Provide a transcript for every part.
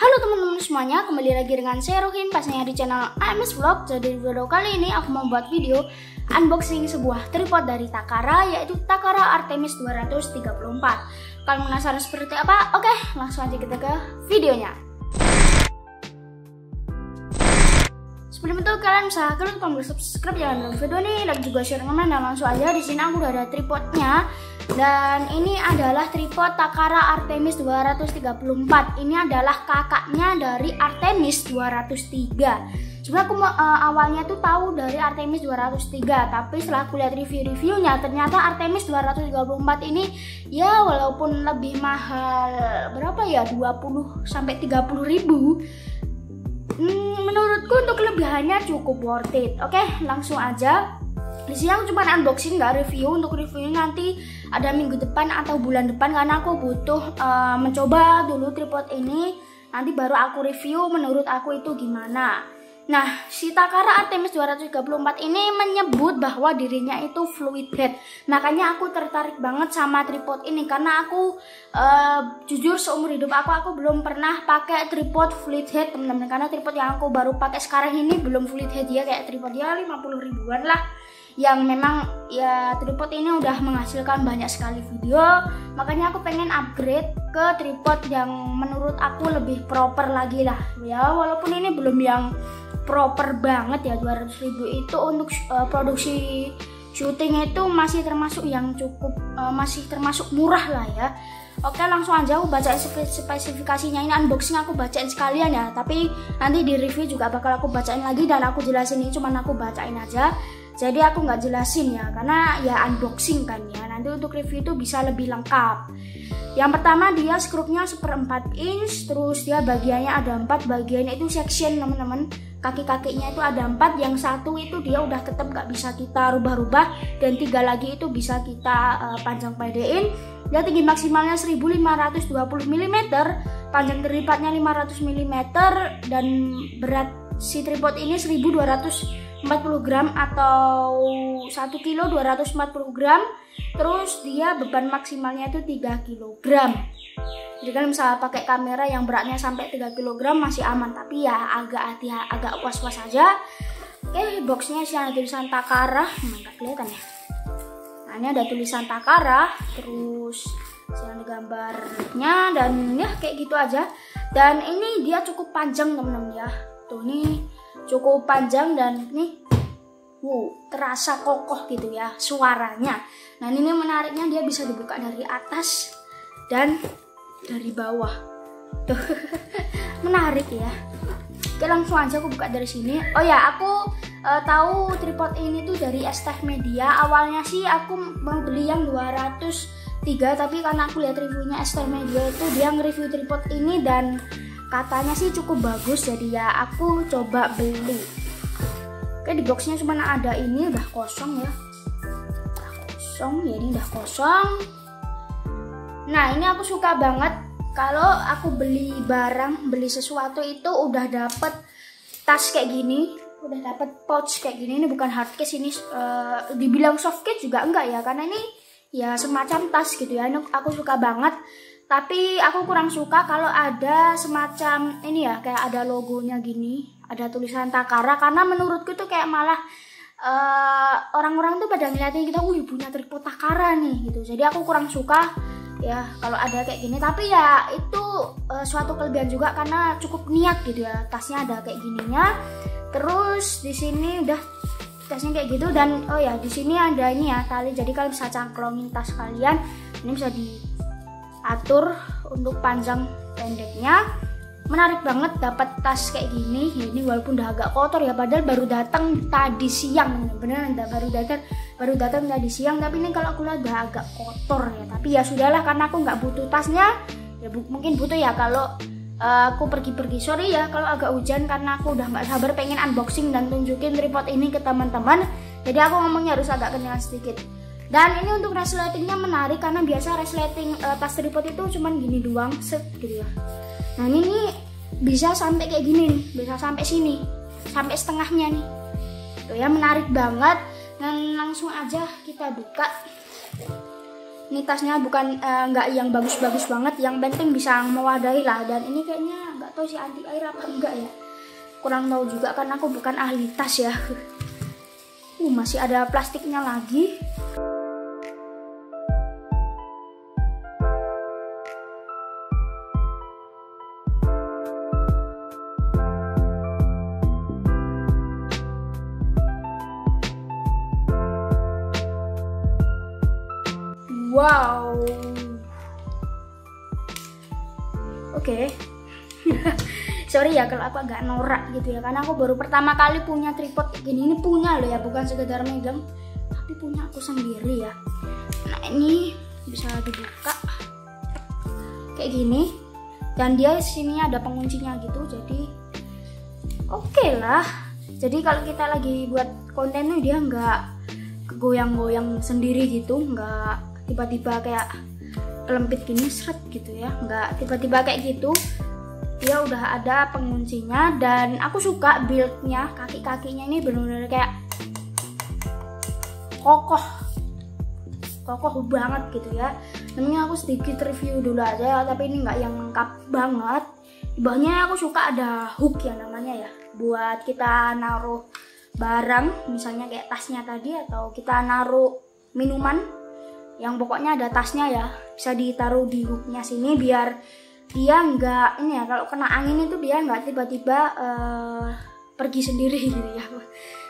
Halo teman-teman semuanya, kembali lagi dengan saya Rohin, pastinya di channel AMS Vlog. Jadi di video kali ini aku membuat video unboxing sebuah tripod dari Takara, yaitu Takara Artemis 234. Kalian penasaran seperti apa? Oke, langsung aja kita ke videonya. Sebelum itu kalian bisa klik tombol subscribe, jangan lupa video ini, like juga share, komen, dan langsung aja di sini aku udah ada tripodnya. Dan ini adalah tripod Takara Artemis 234. Ini adalah kakaknya dari Artemis 203. Sebenarnya aku awalnya tuh tahu dari Artemis 203, tapi setelah aku lihat review-reviewnya ternyata Artemis 234 ini ya walaupun lebih mahal, berapa ya, 20 sampai 30 ribu, menurutku untuk kelebihannya cukup worth it. Oke, langsung aja. Di sini aku cuma unboxing, nggak review. Untuk reviewnya nanti ada minggu depan atau bulan depan, karena aku butuh mencoba dulu tripod ini. Nanti baru aku review menurut aku itu gimana. Nah, si Takara Artemis 234 ini menyebut bahwa dirinya itu fluid head. Makanya aku tertarik banget sama tripod ini, karena aku jujur seumur hidup aku belum pernah pakai tripod fluid head, teman-teman. Karena tripod yang aku baru pakai sekarang ini belum fluid head ya, kayak tripod ya 50 ribuan lah. Yang memang ya tripod ini udah menghasilkan banyak sekali video, makanya aku pengen upgrade ke tripod yang menurut aku lebih proper lagi lah ya. Walaupun ini belum yang proper banget ya, 200 ribu itu untuk produksi syuting itu masih termasuk yang cukup, masih termasuk murah lah ya. Oke, langsung aja aku baca spesifikasinya. Ini unboxing aku bacain sekalian ya, tapi nanti di review juga bakal aku bacain lagi dan aku jelasin. Ini cuman aku bacain aja, jadi aku nggak jelasin ya, karena ya unboxing kan ya. Nanti untuk review itu bisa lebih lengkap. Yang pertama, dia skrupnya 1/4 inch, terus dia bagiannya ada 4 bagian, itu section teman-teman. Kaki-kakinya itu ada 4, yang satu itu dia udah tetap nggak bisa kita rubah-rubah, dan 3 lagi itu bisa kita panjang pedein. Dia tinggi maksimalnya 1520 mm, panjang terlipatnya 500 mm, dan berat si tripod ini 1240 gram atau 1 kilo 240 gram. Terus dia beban maksimalnya itu 3 kg. Jadi kan misalnya pakai kamera yang beratnya sampai 3 kg masih aman, tapi ya agak was-was aja. Oke, boxnya sih ada tulisan Takara, nggak kelihatan ya. Nah, ini ada tulisan Takara, terus ada gambarnya, dan ya kayak gitu aja. Dan ini dia cukup panjang teman-teman ya. Tuh nih cukup panjang, dan nih terasa kokoh gitu ya suaranya. Nah, ini menariknya dia bisa dibuka dari atas dan dari bawah. Tuh menarik ya. Oke, langsung aja aku buka dari sini. Oh ya, aku tahu tripod ini tuh dari STech Media. Awalnya sih aku mau beli yang 203, tapi karena aku lihat reviewnya STech Media itu dia nge-review tripod ini dan katanya sih cukup bagus, jadi ya aku coba beli. Oke, di boxnya cuma ada ini, udah kosong ya. Udah kosong ya, ini udah kosong. Nah, ini aku suka banget kalau aku beli barang, beli sesuatu itu udah dapet tas kayak gini, udah dapet pouch kayak gini. Ini bukan hard case, ini dibilang soft case juga enggak ya, karena ini ya semacam tas gitu ya. Ini aku suka banget. Tapi aku kurang suka kalau ada semacam ini ya, kayak ada logonya gini, ada tulisan Takara, karena menurutku tuh kayak malah orang-orang tuh pada ngeliatin kita, wih punya tripod Takara nih gitu. Jadi aku kurang suka ya kalau ada kayak gini. Tapi ya itu suatu kelebihan juga, karena cukup niat gitu ya. Tasnya ada kayak gininya. Terus di sini udah tasnya kayak gitu, dan oh ya di sini ada ini ya tali, jadi kalian bisa cangklongin tas kalian. Ini bisa diatur untuk panjang pendeknya. Menarik banget dapat tas kayak gini. Ini walaupun udah agak kotor ya, padahal baru datang tadi siang, beneran baru datang tadi siang. Tapi ini kalau aku lihat udah agak kotor ya. Tapi ya sudahlah, karena aku nggak butuh tasnya. Ya mungkin butuh ya kalau aku pergi-pergi. Sorry ya kalau agak hujan, karena aku udah nggak sabar pengen unboxing dan tunjukin tripod ini ke teman-teman. Jadi aku ngomongnya harus agak kencang sedikit. Dan ini untuk resletingnya menarik, karena biasa resleting tas tripod itu cuman gini doang, set gitu ya. Nah, ini nih bisa sampai kayak gini nih, bisa sampai sini, sampai setengahnya nih. Tuh ya, menarik banget. Dan langsung aja kita buka. Ini tasnya bukan nggak yang bagus-bagus banget, yang penting bisa mewadahi lah. Dan ini kayaknya nggak tahu sih anti air apa enggak ya, kurang tahu juga karena aku bukan ahli tas ya. Masih ada plastiknya lagi. Wow. Oke. Sorry ya kalau aku agak norak gitu ya, karena aku baru pertama kali punya tripod kayak gini. Ini punya loh ya, bukan sekedar megang, tapi punya aku sendiri ya. Nah ini bisa dibuka kayak gini, dan dia sininya ada penguncinya gitu, jadi oke lah. Jadi kalau kita lagi buat konten tuh dia nggak goyang-goyang sendiri gitu, nggak tiba-tiba kayak kelempit gini seret gitu ya, nggak tiba-tiba kayak gitu. Dia udah ada penguncinya, dan aku suka buildnya, kaki-kakinya ini benar-benar kayak kokoh banget gitu ya. Namanya aku sedikit review dulu aja, tapi ini nggak yang lengkap banget. Di bawahnya aku suka ada hook ya namanya ya, buat kita naruh barang, misalnya kayak tasnya tadi, atau kita naruh minuman, yang pokoknya ada tasnya ya, bisa ditaruh di hooknya sini biar dia nggak ini ya, kalau kena angin itu dia nggak tiba-tiba pergi sendiri gitu ya,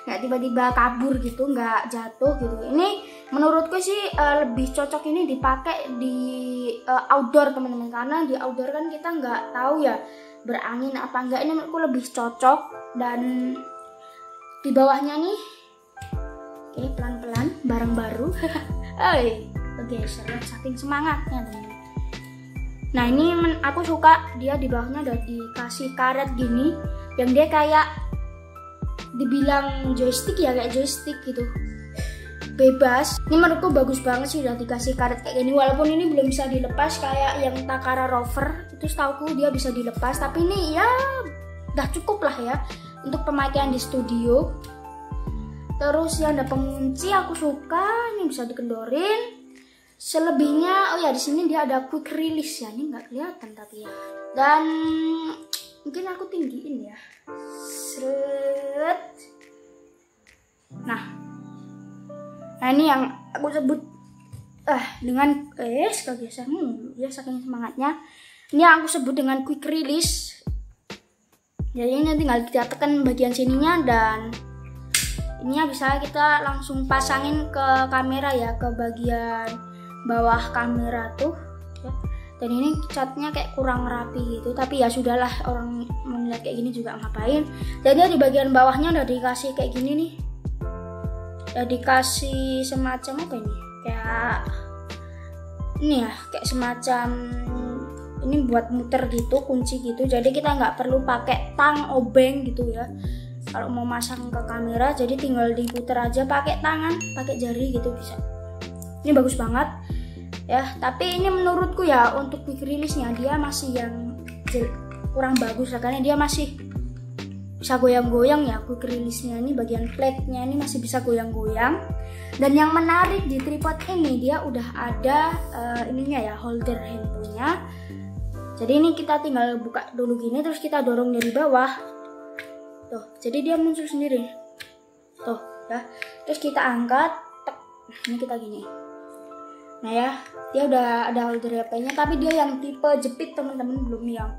nggak tiba-tiba kabur gitu, nggak jatuh gitu. Ini menurutku sih lebih cocok ini dipakai di outdoor teman-teman, karena di outdoor kan kita nggak tahu ya berangin apa enggak. Ini menurutku lebih cocok. Dan di bawahnya nih, oke, pelan-pelan, barang baru. Oke, saking semangatnya teman-teman. Nah ini aku suka dia di bawahnya udah dikasih karet gini, yang dia kayak dibilang joystick ya, kayak joystick gitu, bebas. Ini menurutku bagus banget sih udah dikasih karet kayak gini, walaupun ini belum bisa dilepas kayak yang Takara Rover itu, setauku dia bisa dilepas, tapi ini ya udah cukup lah ya untuk pemakaian di studio. Terus yang ada pengunci aku suka, ini bisa dikendorin. Selebihnya, oh ya di sini dia ada quick release ya, ini nggak kelihatan tapi ya. Dan mungkin aku tinggiin ya. Seret. Nah ini yang aku sebut dengan kegeser ya saking semangatnya. Ini yang aku sebut dengan quick release. Jadi ini tinggal kita tekan bagian sininya, dan ininya bisa kita langsung pasangin ke kamera ya, ke bagian bawah kamera tuh ya. Dan ini catnya kayak kurang rapi gitu, tapi ya sudahlah, orang melihat kayak gini juga ngapain. Jadi di bagian bawahnya udah dikasih kayak gini nih, udah dikasih semacam apa ini, kayak ini ya, kayak semacam ini buat muter gitu, kunci gitu. Jadi kita nggak perlu pakai tang obeng gitu ya kalau mau masang ke kamera, jadi tinggal diputer aja pakai tangan, pakai jari gitu bisa. Ini bagus banget ya, tapi ini menurutku ya untuk quick release-nya dia masih yang kurang bagus lah, karena dia masih bisa goyang-goyang ya. Quick release-nya ini bagian plate-nya ini masih bisa goyang-goyang. Dan yang menarik di tripod ini, dia udah ada ininya ya, holder handphonenya. Jadi ini kita tinggal buka dulu gini, terus kita dorong dari bawah tuh, jadi dia muncul sendiri tuh ya. Terus kita angkat, nah ini kita gini. Nah ya, dia udah ada holder HP-nya, tapi dia yang tipe jepit teman-teman, belum yang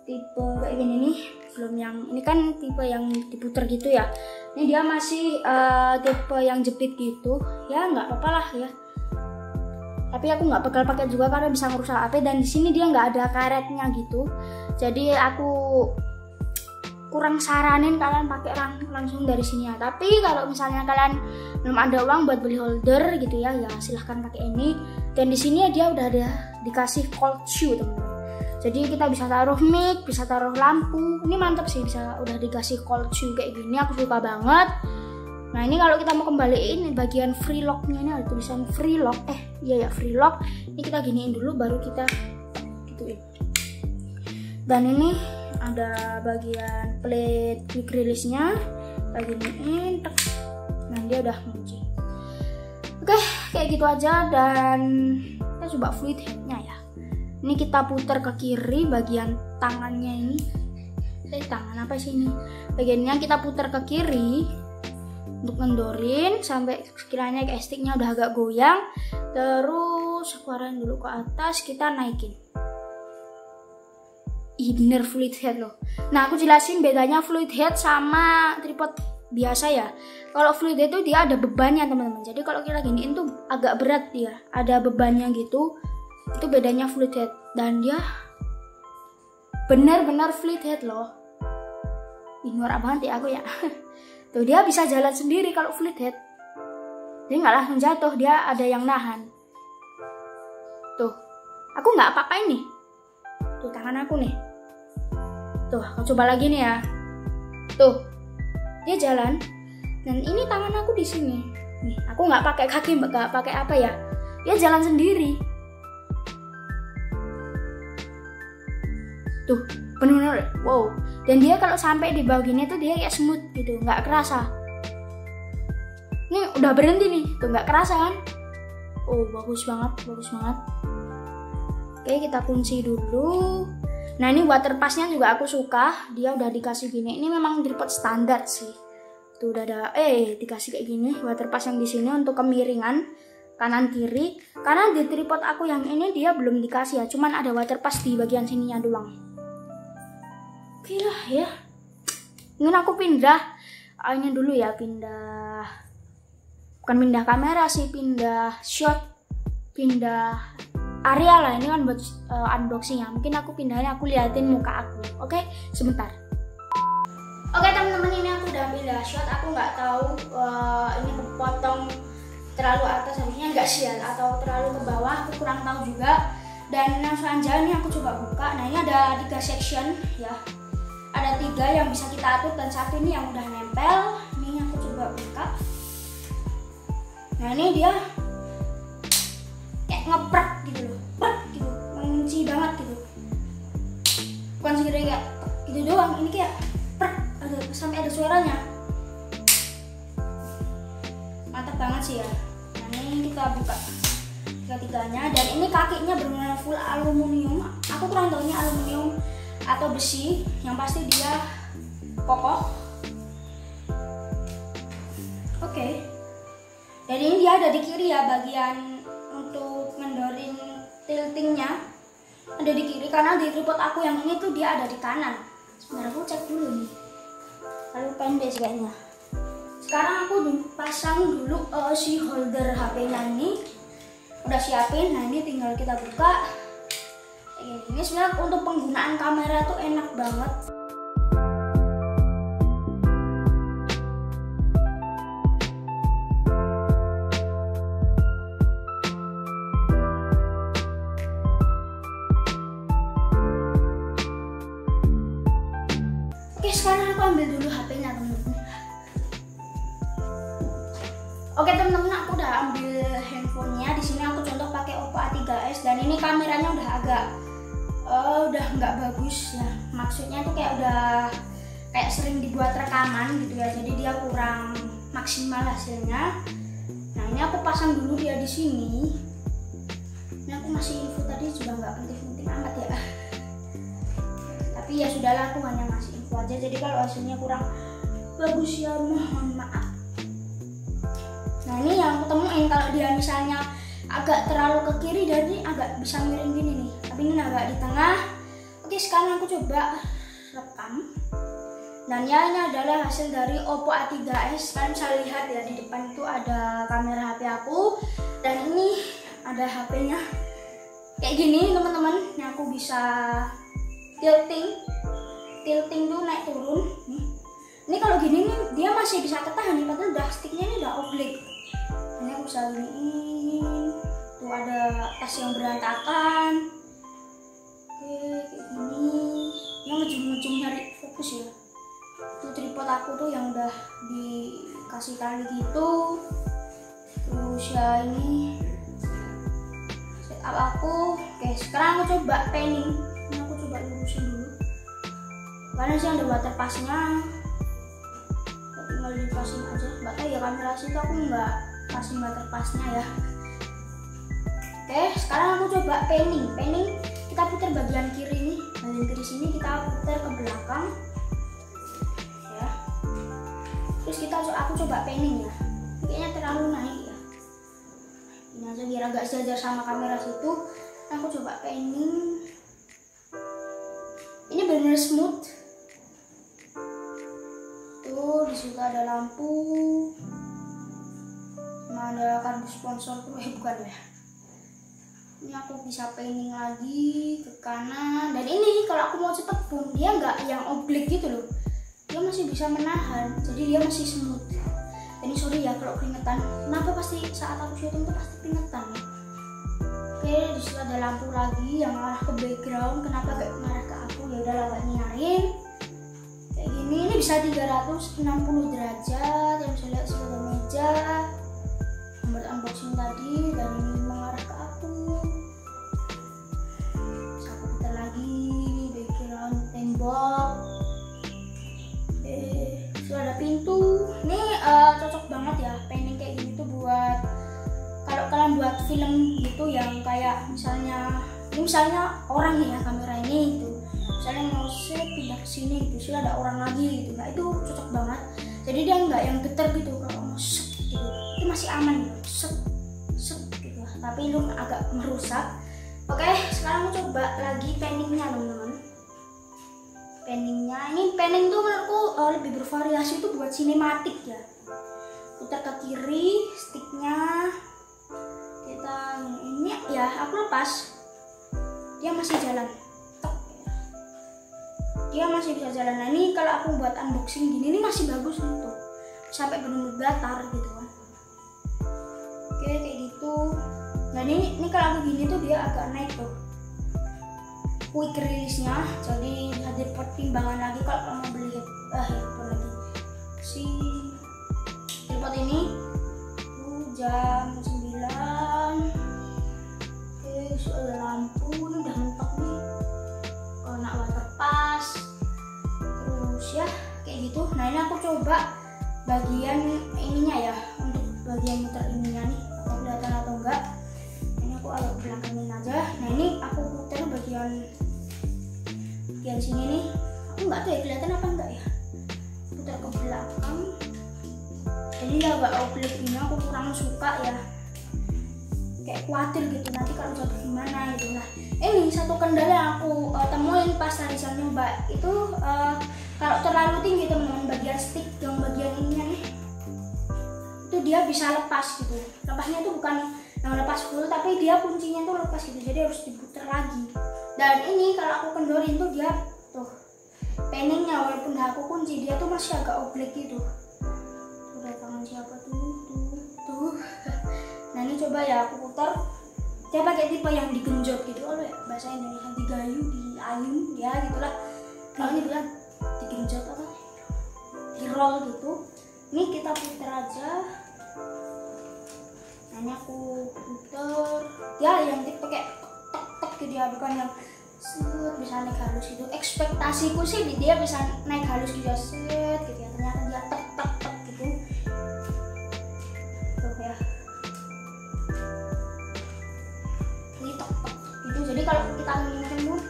tipe kayak gini nih, belum yang ini kan tipe yang diputer gitu ya. Ini dia masih tipe yang jepit gitu ya, nggak apa-apa lah ya. Tapi aku nggak bakal pakai juga karena bisa ngerusak HP, dan di sini dia nggak ada karetnya gitu. Jadi aku kurang saranin kalian pakai langsung dari sini ya. Tapi kalau misalnya kalian belum ada uang buat beli holder gitu ya, ya silahkan pakai ini. Dan di sini dia udah ada dikasih cold shoe teman-teman. Jadi kita bisa taruh mic, bisa taruh lampu. Ini mantap sih, bisa udah dikasih cold shoe kayak gini, aku suka banget. Nah ini kalau kita mau kembaliin bagian free lock-nya, ini ada tulisan free lock. Iya ya, free lock. Ini kita giniin dulu baru kita gituin. Dan ini ada bagian plate quick release-nya, kita giniin. Nah dia udah kunci. Oke, kayak gitu aja. Dan coba fluid headnya ya. Ini kita putar ke kiri bagian tangannya ini. Tangan apa sih ini? Bagiannya kita putar ke kiri untuk ngendorin sampai sekiranya sticknya udah agak goyang. Terus aku arahin dulu ke atas, kita naikin. Bener fluid head loh. Nah, aku jelasin bedanya fluid head sama tripod biasa ya. Kalau fluid head itu dia ada bebannya teman-teman. Jadi kalau kita giniin tuh agak berat dia, ada bebannya gitu. Itu bedanya fluid head. Dan dia benar-benar fluid head loh. Norak banget ya aku ya. Tuh dia bisa jalan sendiri kalau fluid head. Dia nggak langsung jatuh, dia ada yang nahan. Tuh, aku nggak apa-apain nih. Tuh tangan aku nih. Tuh, aku coba lagi nih ya. Tuh, dia jalan. Dan ini tangan aku di sini. Nih, aku nggak pakai kaki, nggak pakai apa ya. Dia jalan sendiri. Tuh, benar-benar wow. Dan dia kalau sampai di bawah gini tuh dia kayak smooth gitu, nggak kerasa. Ini udah berhenti nih, tuh nggak kerasa kan? Oh, bagus banget, bagus banget. Oke, kita kunci dulu. Nah, ini water pass-nya juga aku suka. Dia udah dikasih gini. Ini memang tripod standar sih. Tuh udah ada dikasih kayak gini water pass yang di sini untuk kemiringan kanan kiri. Karena di tripod aku yang ini dia belum dikasih ya, cuman ada water pass di bagian sininya doang. Oke lah ya. Ingin aku pindah ini dulu ya, bukan pindah kamera sih, pindah shot, pindah area lah. Ini kan buat unboxing ya. Mungkin aku pindahnya, aku liatin muka aku. Oke, sebentar. Oke teman-teman, ini aku udah pindah shot. Aku nggak tahu ini kepotong terlalu atas harusnya nggak sih ya, atau terlalu ke bawah, aku kurang tahu juga. Dan yang selanjutnya ini aku coba buka. Nah, ini ada 3 section ya. Ada 3 yang bisa kita atur dan 1 ini yang udah nempel. Ini aku coba buka. Nah, ini dia kayak ngeprak gitu loh, prak gitu, mengunci banget gitu. Bukan segera kayak gitu doang, ini kayak prak, sampai ada suaranya. Mantap banget sih ya. Nah, ini kita buka tiga-tiganya, dan ini kakinya benar-benar full aluminium. Aku kurang tahu ini aluminium atau besi, yang pasti dia kokoh. Oke. Dan ini dia ada di kiri ya, bagian untuk mendorin tiltingnya ada di kiri, karena di tripod aku yang ini tuh dia ada di kanan. Sebentar aku cek dulu nih. Lalu pendek kayaknya. Sekarang aku pasang dulu si holder HP-nya ini. Udah siapin. Nah, ini tinggal kita buka. Ini sebenarnya untuk penggunaan kamera tuh enak banget. Oke, sekarang aku ambil dulu HP-nya teman-teman. Oke teman-teman, aku udah ambil handphonenya. Di sini aku contoh pakai Oppo A3s, dan ini kameranya udah agak udah nggak bagus ya. Maksudnya tuh kayak udah kayak sering dibuat rekaman gitu ya. Jadi dia kurang maksimal hasilnya. Nah, ini aku pasang dulu dia di sini. Ini aku ngasih info tadi juga nggak penting-penting amat ya. Tapi ya sudahlah, aku hanya ngasih info aja. Jadi kalau hasilnya kurang bagus ya mohon maaf. Nah, ini yang aku temuin, kalau dia misalnya agak terlalu ke kiri, dan ini agak bisa miring gini nih, tapi ini agak di tengah. Oke, sekarang aku coba rekam. Dan ya, ini adalah hasil dari Oppo A3s. Kalian bisa lihat ya, di depan itu ada kamera HP aku, dan ini ada HP-nya kayak gini teman-teman. Ini aku bisa tilting tuh naik turun. Ini kalau gini nih dia masih bisa ketahan nih, padahal udah sticknya ini udah oblate. Ini aku bisa giniin. Tuh ada tas yang berantakan. Oke, kayak gini. Yang ujung-ujung nyari fokus ya. Tuh tripod aku tuh yang udah dikasih tali gitu. Terus ya ini setup aku. Oke, sekarang aku coba panning. Ini aku coba lurusin dulu. Karena sih ada water pass-nya. Tinggal dipasang aja. Nggak tahu ya, kamera situ aku nggak pasang water pass-nya ya. Oke, Oke, sekarang aku coba panning. Kita putar bagian kiri ini, bagian kiri sini kita putar ke belakang ya. Terus aku coba panning ya. Kayaknya terlalu naik ya. Ini aja biar agak sejajar sama kamera situ. Aku coba panning. Ini benar smooth. Tuh di situ ada lampu. Sama ada kartu sponsor tuh, bukan ya. Ini aku bisa panning lagi ke kanan, dan ini kalau aku mau cepet pun dia nggak yang oblik gitu loh, dia masih bisa menahan, jadi dia masih smooth. Ini sorry ya kalau keringetan, kenapa pasti saat aku syuting tuh pasti keringetan ya. Oke, di situ ada lampu lagi yang arah ke background, kenapa gak mengarah ke aku, ya udah lah nyinarin kayak gini. Ini bisa 360 derajat, yang bisa lihat sebelah meja buat unboxing tadi, dan ini mengarah ke aku. Satu kita lagi background tembok. Sudah ada pintu. Ini cocok banget ya panning kayak gini tuh buat kalau kalian buat film gitu yang kayak misalnya orang ya, kamera ini itu misalnya mau pindah ke sini gitu, sudah ada orang lagi gitu. Nah itu cocok banget. Jadi dia nggak yang getar gitu kalau mau gitu. Itu masih aman gitu. Gitu. Tapi lu agak merusak. Oke, sekarang aku coba lagi panningnya teman-teman. Ini panning tuh menurutku lebih bervariasi itu buat sinematik ya. Putar ke kiri sticknya, kita ini ya aku lepas, dia masih jalan. Dia masih bisa jalan. Nah ini kalau aku buat unboxing gini, ini masih bagus nih tuh, sampai benar-benar datar gitu kan. Oke kayak gitu. Nah ini kalau aku gini tuh dia agak naik tuh quick release-nya, jadi ada pertimbangan lagi kalau mau beli headphone lagi. Si tripod ini jam 9. Oke, sudah lampu, ini udah mentok nih. Kena water pass. Terus ya kayak gitu. Nah ini aku coba bagian ininya ya, untuk bagian muter ininya nih, apa kelihatan atau enggak. Ini aku agak belakangin aja. Nah ini aku putar bagian sini nih, aku nggak tahu ya kelihatan apa enggak ya, putar ke belakang. Jadi ya agak oblik ini, aku kurang suka ya, kayak khawatir gitu nanti kalau jatuh gimana gitu. Nah ini satu kendala yang aku temuin pas Rizal nyoba itu, kalau terlalu tinggi teman-teman, bagian stick yang bagian ininya nih itu dia bisa lepas gitu. Lepasnya itu bukan yang lepas full, tapi dia kuncinya tuh lepas gitu, jadi harus diputar lagi. Dan ini kalau aku kendorin tuh dia tuh panningnya, walaupun udah aku kunci dia tuh masih agak oblik gitu. Udah tangan siapa tuh. Nah ini coba ya aku putar, dia pakai tipe yang digenjot gitu, kalau ya bahasa Indonesia digayu, diayun ya gitulah. Kalau ini bilang digenjot atau di roll gitu. Ini kita putar aja. Nah ini aku putar, ya yang tipe kayak tek gitu ya, bukan yang bisa naik halus gitu. Ekspektasiku sih dia bisa naik halus gitu, gitu ya, ternyata dia tek gitu. Tuh ya, ini tek gitu. Jadi kalau kita ngingetin tuh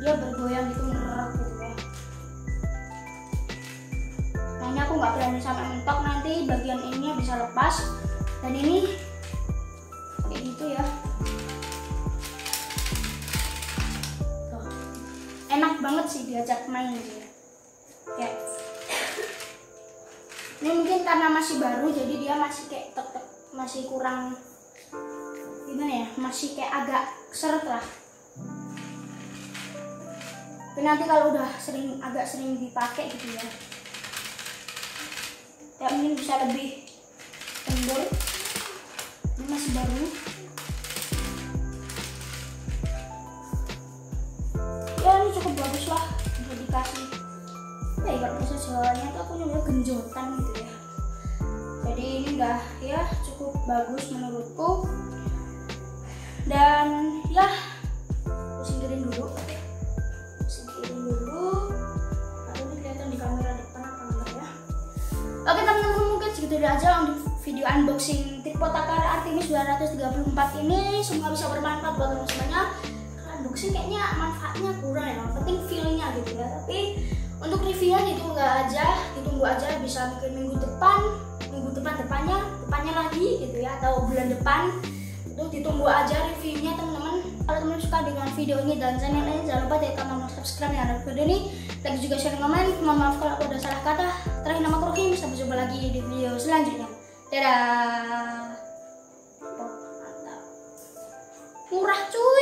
dia bergoyang gitu, ngerak gitu ya. Nah ini aku nggak berani sampai mentok, nanti bagian ininya bisa lepas. Dan ini kayak gitu ya. Tuh. Enak banget sih diajak main gitu ya. Kayak ini mungkin karena masih baru, jadi dia masih kayak tetep masih kurang gimana ya, masih kayak agak seret lah. Tapi nanti kalau udah agak sering dipakai gitu ya, ya mungkin bisa lebih kendor. Ini masih baru. Ya ini cukup bagus lah, bisa dikasih. Ya kalau bahasa Jawanya tuh aku nyoba genjotan gitu ya. Jadi ini udah ya cukup bagus menurutku. Dan ya aku singkirin dulu. Lalu ini kelihatan di kamera depan apa enggak ya. Oke teman-teman, mungkin segitu aja untuk video unboxing tripod Takara Artemis 234 ini semoga bisa bermanfaat buat teman semuanya. Karena unboxing kayaknya manfaatnya kurang ya, yang penting feelnya gitu ya. Tapi untuk reviewnya ditunggu aja, bisa mungkin minggu depannya lagi gitu ya, atau bulan depan. Itu ditunggu aja reviewnya teman-teman. Kalau teman suka dengan video ini dan channel ini, jangan lupa tekan tombol subscribe yang ada di video ini, like juga share, komen. Mohon maaf kalau ada salah kata. Terakhir, nama Krokim, sampai jumpa lagi di video selanjutnya. Dadah. Oh, mantap. Murah cuy.